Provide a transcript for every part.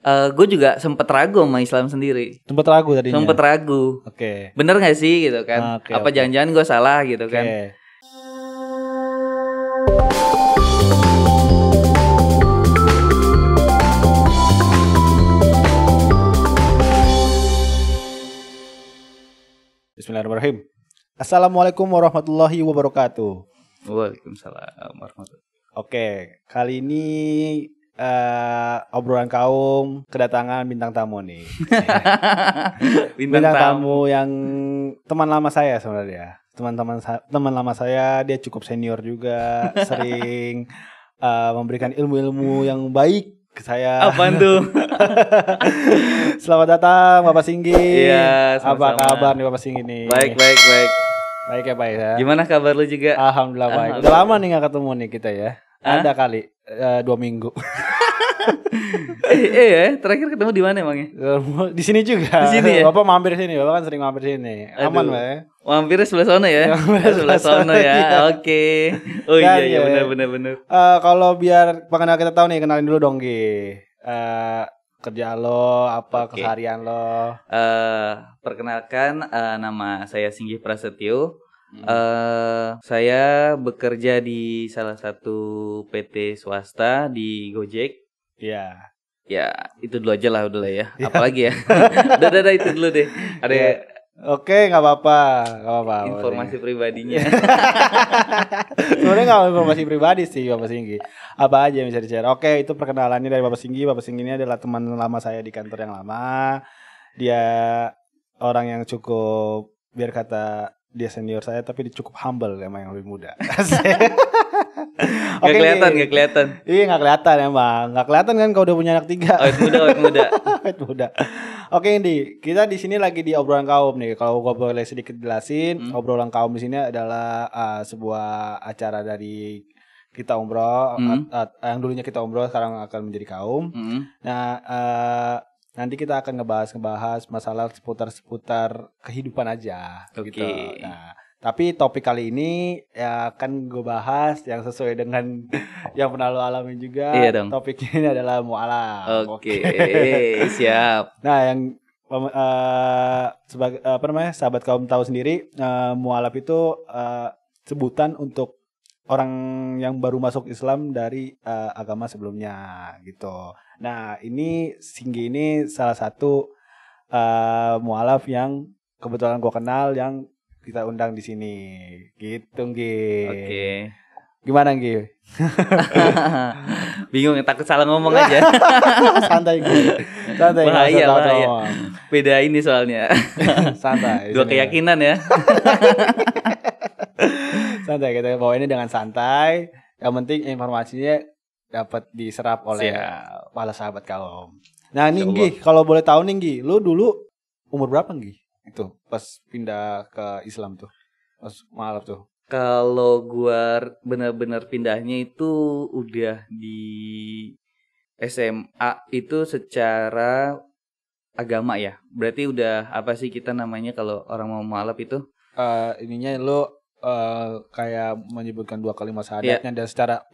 Gue juga sempet ragu sama Islam sendiri. Sempet ragu tadinya. Sempet ragu. Oke. Bener nggak sih gitu kan? Apa jangan-jangan gue salah gitu kan? Bismillahirrahmanirrahim. Assalamualaikum warahmatullahi wabarakatuh. Waalaikumsalam warahmatullahi. Oke, kali ini obrolan kaum kedatangan bintang tamu nih. bintang tamu yang teman lama saya sebenarnya. Teman lama saya, dia cukup senior juga, sering memberikan ilmu-ilmu yang baik ke saya. Apaan tuh? Selamat datang Bapak Singgi. Iya, apa kabar nih Bapak Singgi nih? Baik. Baik ya. Gimana kabar lu juga? Alhamdulillah baik. Udah lama nih gak ketemu nih kita ya. Ada kali 2 minggu. Terakhir ketemu di mana emangnya? Di sini juga. Di sini ya? Bapak mampir sini, Bapak kan sering mampir sini. Aman, Pak ya. Mampirnya sebelah sana ya? Sebelah sana ya. Oke. Oh iya benar. Kalau biar pengenal kita tahu nih, kenalin dulu dong, Gi. Kerja lo, apa keseharian lo? Perkenalkan, nama saya Singgi Prasetyo. Saya bekerja di salah satu PT swasta di Gojek. Iya. Ya, itu dulu aja lah udah ya. Apalagi ya. Udah itu dulu deh. Ada Oke, nggak apa-apa. Informasi pribadinya. Sebenarnya nggak informasi pribadi sih Bapak Singgi. Apa aja yang bisa di-share. Oke, itu perkenalannya dari Bapak Singgi. Bapak Singgi ini adalah teman lama saya di kantor yang lama. Dia orang yang cukup, biar kata dia senior saya, tapi dia cukup humble emang yang lebih muda. Gak kelihatan. Iya gak kelihatan emang. Gak kelihatan kan kalau udah punya anak 3. Awet muda. Oke Indi, kita di sini lagi di obrolan kaum nih. Kalau gua boleh sedikit jelasin, obrolan kaum di sini adalah sebuah acara dari kita umroh, yang dulunya kita umroh sekarang akan menjadi kaum. Nah, nanti kita akan ngebahas masalah seputar kehidupan aja gitu. Nah, tapi topik kali ini ya akan gue bahas yang sesuai dengan yang pernah lo alamin juga. Iya dong. Topiknya ini adalah mu'alaf. Oke. Siap. Nah, yang sebagai sahabat kaum tahu sendiri, mu'alaf itu sebutan untuk orang yang baru masuk Islam dari agama sebelumnya gitu. Nah, ini Singgi ini salah satu mu'alaf yang kebetulan gue kenal yang kita undang di sini. Gitu, Gi. Oke. Gimana, Gi? Bingung, takut salah ngomong aja. Santai, Gi. Santai. Bahaya. Beda ini soalnya. Santai. Dua keyakinan ya. Santai, kita bawa ini dengan santai. Yang penting informasinya dapat diserap oleh para sahabat kaum. Nah, nih Gi, kalau boleh tahu nih Gi, lu dulu umur berapa Gi? Itu pas pindah ke Islam tuh. Pas mu'alaf tuh. Kalau gua benar-benar pindahnya itu udah di SMA itu secara agama ya. Berarti udah apa sih kita namanya kalau orang mau mu'alaf itu? Ininya lu kayak menyebutkan 2 kalimat syahadatnya dan secara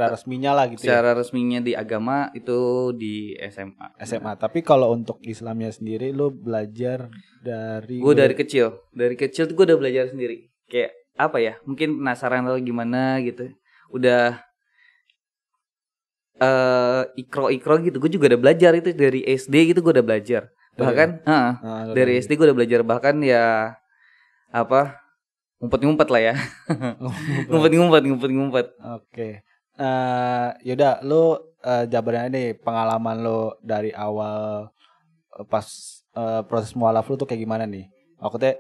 resminya lah gitu. Secara resminya di agama itu di SMA. Tapi kalau untuk Islamnya sendiri lu belajar dari dari kecil tuh gue udah belajar sendiri. Kayak apa ya? Mungkin penasaran lo gimana gitu. Udah ikro gitu. Gue juga udah belajar itu dari SD gitu, gue udah belajar. Bahkan dari SD gue udah belajar, bahkan ya apa? Ngumpet lah ya. Ngumpet. Oke. Yaudah, lu jabarin aja nih pengalaman lu dari awal pas proses mu'alaf lu tuh kayak gimana nih? Maksudnya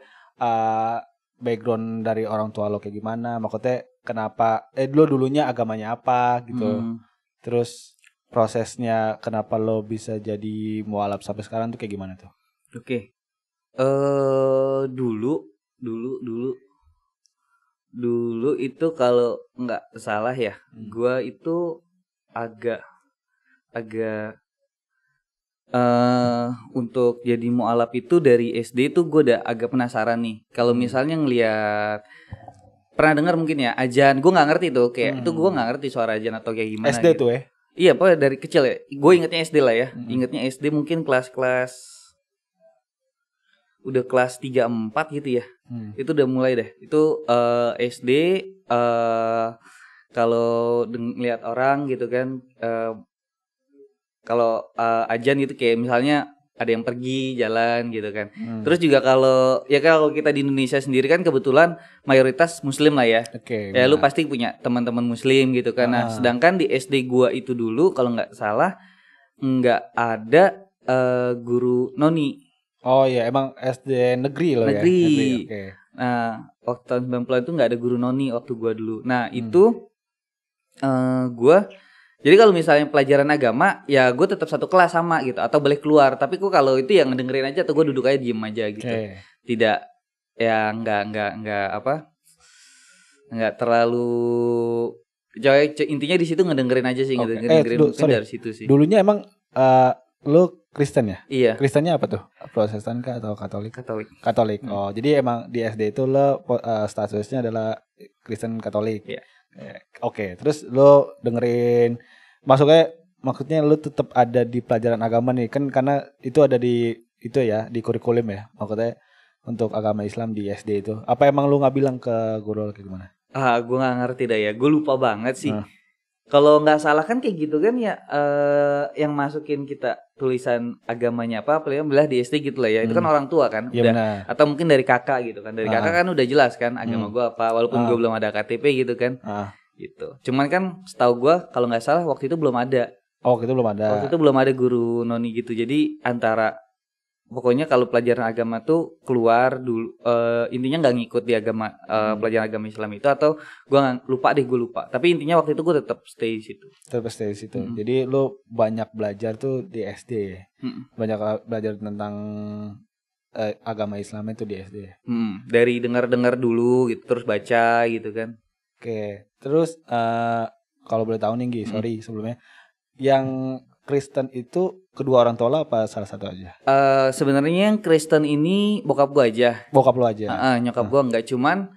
background dari orang tua lu kayak gimana? Maksudnya kenapa dulunya agamanya apa gitu. Terus prosesnya kenapa lu bisa jadi mu'alaf sampai sekarang tuh kayak gimana tuh? Oke. Dulu itu kalau nggak salah ya, gue itu agak untuk jadi mu'alaf itu dari SD itu gue udah agak penasaran nih. Kalau misalnya ngelihat, pernah dengar mungkin ya azan, gue nggak ngerti tuh kayak itu gue nggak ngerti suara azan atau kayak gimana. SD gitu. Tuh ya? Iya, pokoknya dari kecil ya. Gue ingetnya SD lah ya. Ingetnya SD mungkin kelas-kelas udah kelas 3 4 gitu ya. Itu udah mulai deh. Itu SD kalau lihat orang gitu kan kalau ajan gitu kayak misalnya ada yang pergi jalan gitu kan. Terus juga kalau kita di Indonesia sendiri kan kebetulan mayoritas muslim lah ya. Ya lu pasti punya teman-teman muslim gitu kan. Nah, sedangkan di SD gua itu dulu kalau nggak salah nggak ada guru noni. Oh iya, emang SD negeri loh ya. Negeri. Okay. Nah, waktu tahun 90-an itu nggak ada guru noni waktu gua dulu. Nah, itu gua jadi kalau misalnya pelajaran agama, ya gue tetap satu kelas sama gitu, atau boleh keluar. Tapi gue kalau itu yang ngedengerin aja, atau gue duduk aja diem aja gitu. Tidak, ya nggak terlalu. Intinya di situ ngedengerin aja sih, ngedengerin dari situ sih. Dulunya emang lu Kristen ya? Iya. Kristennya apa tuh? Protestan kah atau Katolik? Katolik. Oh, jadi emang di SD itu lo statusnya adalah Kristen Katolik. Iya. Oke, terus lo dengerin, maksudnya lo tetap ada di pelajaran agama nih kan, karena itu ada di itu ya di kurikulum ya, maksudnya untuk agama Islam di SD itu. Apa emang lo nggak bilang ke guru kayak gimana? Gue nggak ngerti dah ya, gue lupa banget sih. Kalau nggak salah kan kayak gitu kan ya, yang masukin kita tulisan agamanya apa, belah di SD gitu lah ya. Itu kan orang tua kan, ya, udah benar. Atau mungkin dari kakak gitu kan. Dari kakak kan udah jelas kan agama gue apa, walaupun gue belum ada KTP gitu kan. Gitu. Cuman kan setahu gue kalau nggak salah waktu itu belum ada. Waktu itu belum ada guru noni gitu. Jadi pokoknya kalau pelajaran agama tuh keluar dulu, intinya nggak ngikut di agama pelajaran agama Islam itu, atau gue lupa. Tapi intinya waktu itu gue tetap stay di situ. Jadi lo banyak belajar tuh di SD ya? Banyak belajar tentang agama Islam itu di SD. Dari dengar dulu gitu, terus baca gitu kan. Oke, terus kalau boleh tahu nih Gi, sorry sebelumnya, yang Kristen itu kedua orang tua lo apa salah satu aja? Sebenarnya yang Kristen ini bokap gue aja. Bokap lo aja? Nyokap gue enggak. Cuman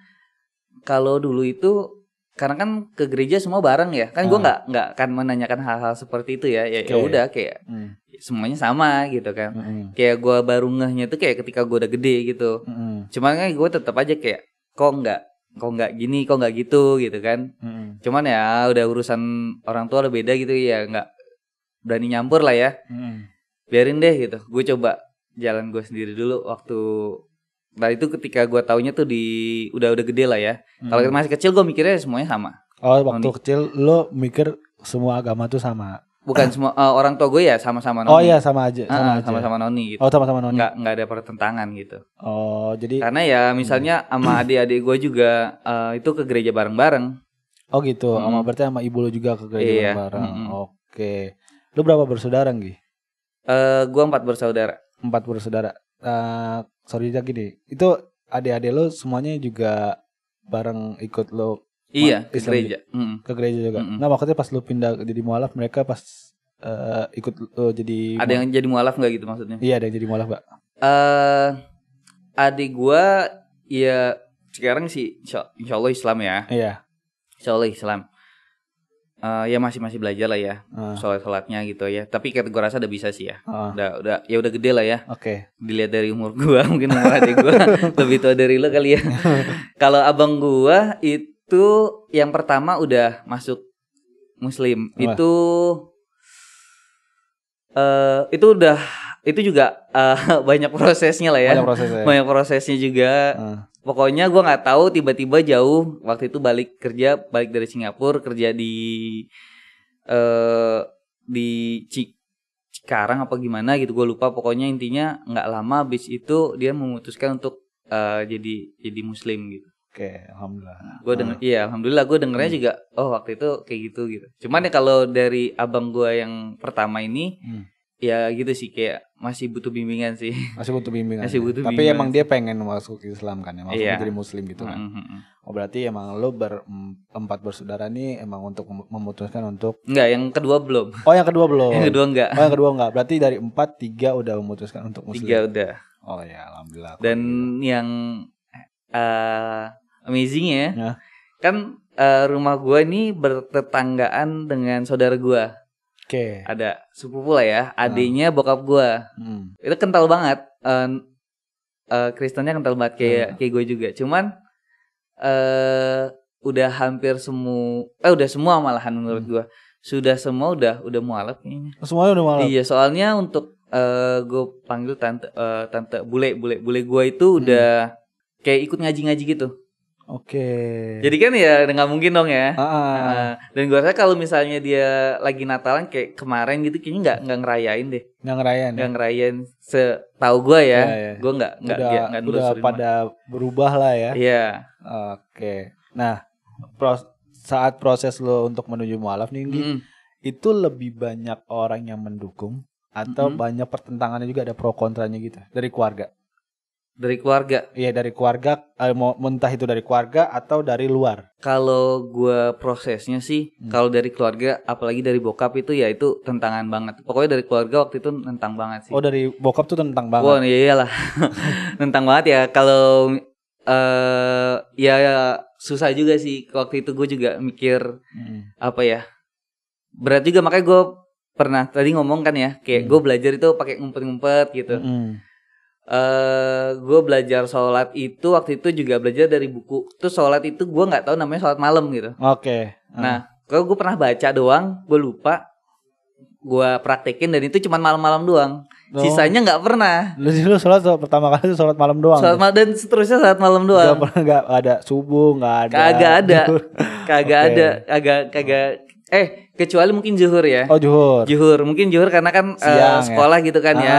kalau dulu itu karena kan ke gereja semua bareng ya, kan gue nggak akan menanyakan hal-hal seperti itu ya. Ya udah kayak semuanya sama gitu kan. Kayak gue baru ngehnya tuh kayak ketika gue udah gede gitu. Cuman kan gue tetap aja kayak kok nggak gini, kok nggak gitu kan. Cuman ya udah urusan orang tua udah beda gitu ya, nggak berani nyampur lah ya. Biarin deh gitu. Gue coba jalan gue sendiri dulu waktu. Nah itu ketika gue taunya tuh udah gede lah ya. Kalau masih kecil gue mikirnya semuanya sama. Oh, waktu kecil lo mikir semua agama tuh sama. Bukan semua orang tua gue ya sama-sama noni. Oh iya sama aja. Sama-sama noni gitu. Oh sama-sama noni. Nggak ada pertentangan gitu. Oh jadi. Karena ya misalnya sama adik-adik gue juga itu ke gereja bareng-bareng. Oh gitu. Berarti sama ibu lo juga ke gereja bareng-bareng. Oke. Lu berapa bersaudara Gi? Gue 4 bersaudara. 4 bersaudara. Sorry lagi nih. Itu adik-adik lo semuanya juga bareng ikut lo? Iya, ke gereja. Ke gereja juga. Nggak, maksudnya pas lo pindah jadi mualaf, mereka pas ikut lo jadi. Ada yang jadi mualaf nggak gitu maksudnya? Iya, ada yang jadi mualaf nggak? Adik gue ya sekarang sih insya Allah Islam ya. Iya. Insya Allah Islam. Ya masih belajar lah ya, sholatnya gitu ya. Tapi gue rasa udah bisa sih ya. Udah gede lah ya. Oke. Dilihat dari umur gue, mungkin umur adik gue lebih tua dari lo kali ya. Kalau abang gue itu yang pertama udah masuk Muslim. Itu juga banyak prosesnya lah ya. Banyak prosesnya juga. Pokoknya gue nggak tahu tiba-tiba jauh waktu itu balik dari Singapura kerja di Cikarang apa gimana gitu, gue lupa. Pokoknya intinya nggak lama abis itu dia memutuskan untuk jadi Muslim gitu. Oke, alhamdulillah. Alhamdulillah gue dengernya juga waktu itu kayak gitu. Cuman ya kalau dari abang gue yang pertama ini ya gitu sih, kayak masih butuh bimbingan sih. Masih butuh bimbingan. Tapi emang dia pengen masuk Islam kan ya, maksudnya jadi Muslim gitu kan. Oh berarti emang lo 4 bersaudara nih emang untuk memutuskan untuk. Enggak, yang kedua belum. Oh yang kedua belum. Yang kedua enggak. Oh yang kedua enggak. Berarti dari 4 3 udah memutuskan untuk Muslim. 3 udah. Oh ya alhamdulillah. Dan yang amazing ya. Kan rumah gue ini bertetanggaan dengan saudara gue. Ada sepupu lah ya, adiknya bokap gue. Itu kental banget. Kristennya kental banget kayak gue juga. Cuman udah hampir udah semua malahan menurut gue. Sudah semua udah mualaf kayaknya. Semuanya udah mualaf. Iya, soalnya untuk gue panggil tante bule gue itu udah kayak ikut ngaji gitu. Jadi kan ya nggak mungkin dong ya. Dan gue rasa kalau misalnya dia lagi Natalan kayak kemarin gitu, kayaknya nggak ngerayain deh. Nggak ngerayain. Setahu gue ya. Gue nggak udah pada berubah lah ya. Iya. Nah, saat proses lo untuk menuju mualaf nih, itu lebih banyak orang yang mendukung atau banyak pertentangannya juga, ada pro kontranya gitu dari keluarga? Dari keluarga? Iya, dari keluarga, entah itu dari keluarga atau dari luar. Kalau gue prosesnya sih, kalau dari keluarga, apalagi dari bokap itu ya itu tentangan banget. Pokoknya dari keluarga waktu itu tentang banget sih. Oh, dari bokap tuh tentang banget? Wah, iyalah. Tentang banget ya. Kalau ya susah juga sih. Waktu itu gue juga mikir apa ya, berat juga. Makanya gue pernah tadi ngomong kan ya, kayak gue belajar itu pakai ngumpet-ngumpet gitu. Gue belajar sholat itu waktu itu juga belajar dari buku. Terus sholat itu gue nggak tahu namanya sholat malam gitu. Nah, kalau gue pernah baca doang, gue lupa. Gue praktekin dan itu cuma malam-malam doang. Sisanya nggak pernah. Lu sholat pertama kali itu sholat malam doang. Sholat malam dan seterusnya sholat malam doang. Nggak ada subuh, nggak ada. Kagak ada. Kecuali mungkin zuhur ya. Oh, zuhur. Mungkin zuhur karena kan sekolah ya? Gitu kan ya.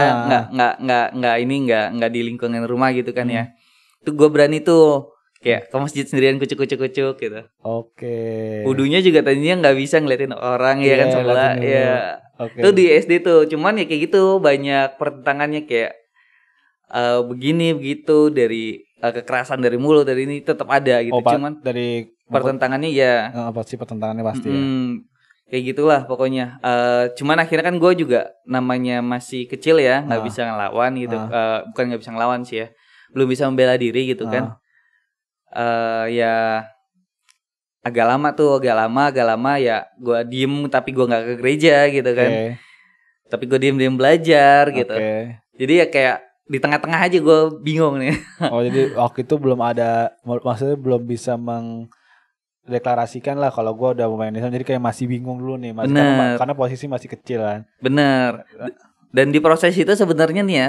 Nggak di lingkungan rumah gitu kan ya. Itu gue berani tuh kayak ke masjid sendirian kucuk gitu. Wudunya juga tadinya nggak bisa ngeliatin orang ya kan sebelah ya. Itu di SD tuh. Cuman ya kayak gitu banyak pertentangannya kayak begini begitu, dari kekerasan dari mulut, dari ini tetap ada gitu. Cuman dari pertentangannya ya. Pasti pertentangannya pasti ya. Kayak gitulah pokoknya. Cuman akhirnya kan gue juga namanya masih kecil ya, nggak bisa ngelawan gitu. Bukan nggak bisa ngelawan sih ya, belum bisa membela diri gitu kan. Ya agak lama ya gue diem, tapi gue nggak ke gereja gitu kan. Tapi gue diem belajar gitu. Jadi ya kayak di tengah-tengah aja gue bingung nih. Oh, jadi waktu itu belum ada, maksudnya belum bisa deklarasikan lah kalau gue udah main Islam, jadi kayak masih bingung dulu nih, karena posisi masih kecil kan. Bener. Dan di proses itu sebenarnya nih ya,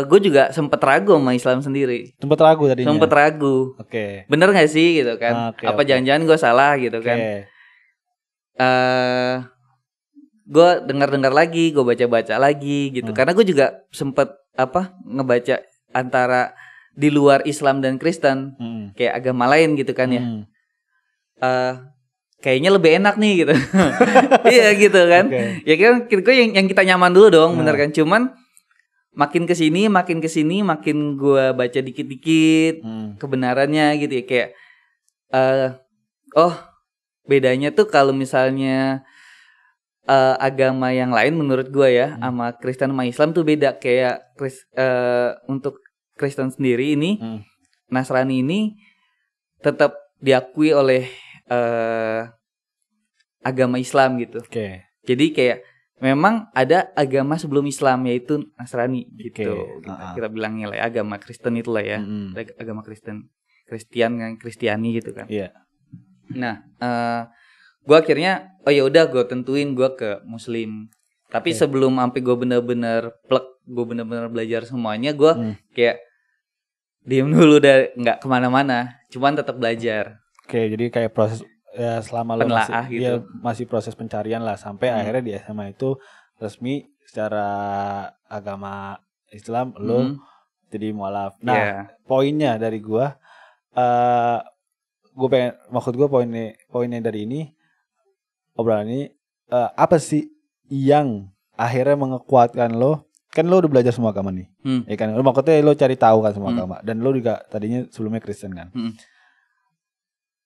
gue juga sempet ragu sama Islam sendiri. Sempet ragu tadinya? Sempet ragu. Bener gak sih gitu kan? Apa jangan-jangan gue salah gitu kan? Gue dengar lagi, gue baca lagi gitu. Karena gue juga sempet ngebaca antara di luar Islam dan Kristen, kayak agama lain gitu kan ya. Kayaknya lebih enak nih gitu. Iya gitu kan. Ya kan yang kita nyaman dulu dong, bener kan. Cuman makin kesini makin gue baca dikit-dikit kebenarannya gitu ya. Kayak bedanya tuh kalau misalnya agama yang lain menurut gue ya, sama Kristen sama Islam tuh beda. Kayak untuk Kristen sendiri ini, Nasrani ini tetap diakui oleh agama Islam gitu. Jadi kayak memang ada agama sebelum Islam, yaitu Nasrani gitu. Kita bilangnya lah agama Kristen itulah ya. Agama Kristiani gitu kan. Nah, gue akhirnya ya udah gue tentuin gue ke Muslim. Tapi sebelum sampai gue bener-bener belajar semuanya, gue kayak diem dulu, nggak kemana-mana, cuman tetap belajar. Jadi kayak proses ya, selama lo masih proses pencarian lah, sampai akhirnya di SMA itu resmi secara agama Islam lo jadi mualaf. Nah, poinnya dari gue pengen, maksud gue poinnya dari ini obrolan ini, apa sih yang akhirnya mengekuatkan lo? Kan lo udah belajar semua agama nih, ya kan? Lo maksudnya lo cari tahu kan semua agama, dan lo juga tadinya sebelumnya Kristen kan.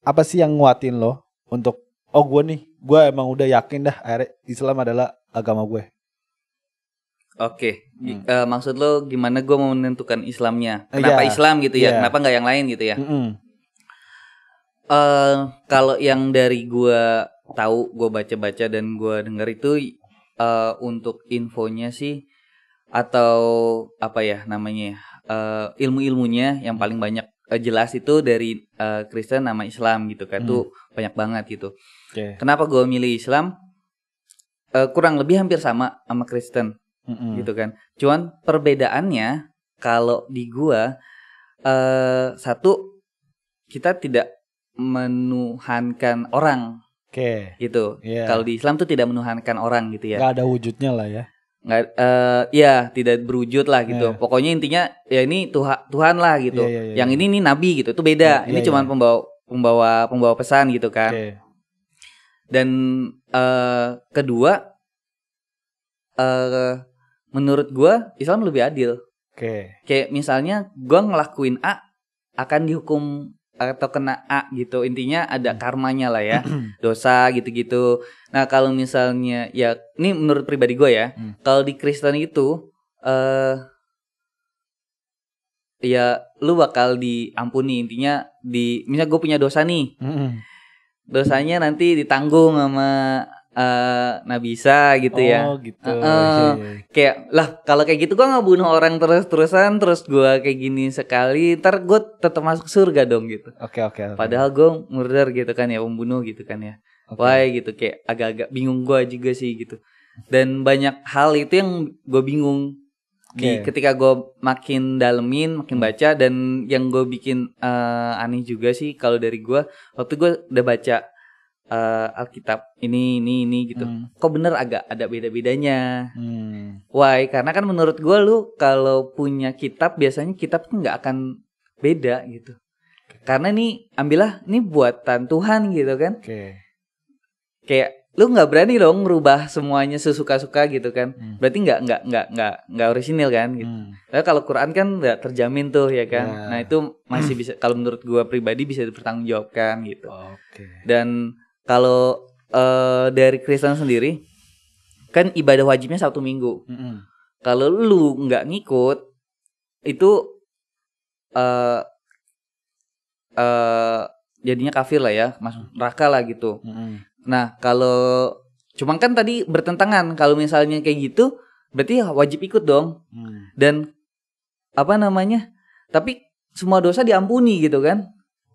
Apa sih yang nguatin lo untuk gue emang udah yakin dah akhirnya Islam adalah agama gue? Maksud lo gimana gue mau menentukan Islamnya? Kenapa Islam gitu ya? Kenapa nggak yang lain gitu ya? Kalau yang dari gue tahu, gue baca-baca dan gue denger itu untuk infonya sih atau apa ya namanya ilmu-ilmunya yang paling banyak jelas itu dari Kristen sama Islam gitu kan. Itu banyak banget gitu. Kenapa gue milih Islam? Kurang lebih hampir sama Kristen gitu kan. Cuman perbedaannya kalau di gue satu, kita tidak menuhankan orang. Gitu. Kalau di Islam tuh tidak menuhankan orang gitu ya. Gak ada wujudnya lah ya. Nggak, ya tidak berwujud lah gitu. Pokoknya intinya ya ini Tuhan lah gitu. Yang ini nih nabi gitu. Itu beda. Ini cuma pembawa pesan gitu kan. Dan kedua, menurut gua Islam lebih adil. Kayak misalnya gua ngelakuin A akan dihukum atau kena A gitu. Intinya ada karmanya lah ya. Dosa gitu-gitu. Nah, kalau misalnya ya ini menurut pribadi gue ya. Kalau di Kristen itu ya lu bakal diampuni. Intinya misalnya gue punya dosa nih. Dosanya nanti ditanggung sama Nabi Isa gitu ya. Oh gitu. Kayak lah kalau kayak gitu gue nggak bunuh orang terus-terusan terus gue kayak gini sekali ntar gue tetap masuk surga dong gitu. Oke. Padahal gue murder gitu kan ya, pembunuh gitu kan ya. Why gitu, kayak agak-agak bingung gue juga sih gitu. Dan banyak hal itu yang gue bingung ketika gue makin dalemin, makin baca. Dan yang gue bikin aneh juga sih kalau dari gue, waktu gue udah baca Alkitab ini gitu. Kok bener agak ada beda-bedanya. Why? Karena kan menurut gue lu kalau punya kitab biasanya kitab tuh nggak akan beda gitu. Karena nih ambillah nih buatan Tuhan gitu kan. Kayak lu nggak berani dong merubah semuanya sesuka-suka gitu kan. Berarti nggak orisinil kan gitu. Tapi kalau Quran kan nggak terjamin tuh ya kan. Nah itu masih bisa, kalau menurut gue pribadi bisa dipertanggungjawabkan gitu. Dan kalau dari Kristen sendiri kan ibadah wajibnya Sabtu Minggu. Kalau lu nggak ngikut itu jadinya kafir lah ya, masuk neraka lah gitu. Nah kalau cuman kan tadi bertentangan, kalau misalnya kayak gitu berarti wajib ikut dong. Dan apa namanya, tapi semua dosa diampuni gitu kan.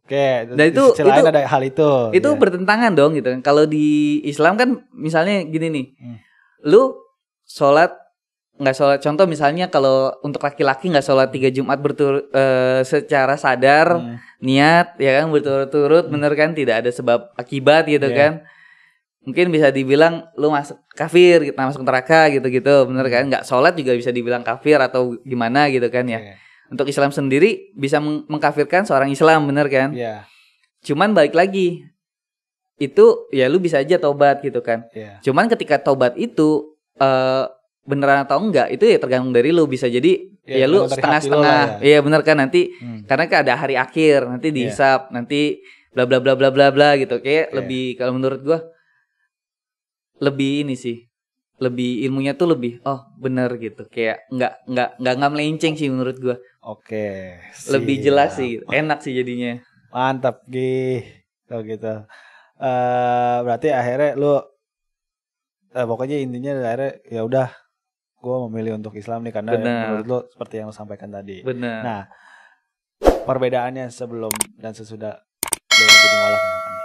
Dan itu ada hal itu bertentangan dong gitu kan. Kalau di Islam kan misalnya gini nih, lu nggak sholat, contoh misalnya kalau untuk laki-laki nggak sholat 3 Jumat secara sadar, niat ya kan, berturut-turut, bener kan, tidak ada sebab akibat gitu kan. Mungkin bisa dibilang lu masuk kafir, masuk neraka gitu-gitu, bener kan? Nggak sholat juga bisa dibilang kafir atau gimana gitu kan ya. Untuk Islam sendiri bisa mengkafirkan seorang Islam, bener kan? Cuman balik lagi, itu ya lu bisa aja tobat gitu kan. Cuman ketika tobat itu beneran atau enggak itu ya tergantung dari lu. Bisa jadi ya lu setengah-setengah. Iya bener kan, nanti karena kan ada hari akhir, nanti dihisap, nanti bla bla bla bla bla bla gitu. Kayak lebih, kalau menurut gua lebih ini sih, lebih ilmunya tuh lebih bener gitu. Kayak nggak melenceng sih menurut gua. Lebih jelas sih, enak sih jadinya. Mantap kalau gitu. Berarti akhirnya lu pokoknya intinya akhirnya ya udah, gue memilih untuk Islam nih karena menurut lu seperti yang lu sampaikan tadi. Nah, perbedaannya sebelum dan sesudah lu jadi mualaf nih.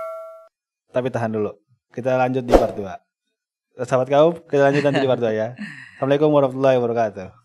Tapi tahan dulu, kita lanjut di part 2. Sahabat kaum, kita lanjut nanti di part 2 ya. Assalamualaikum warahmatullahi wabarakatuh.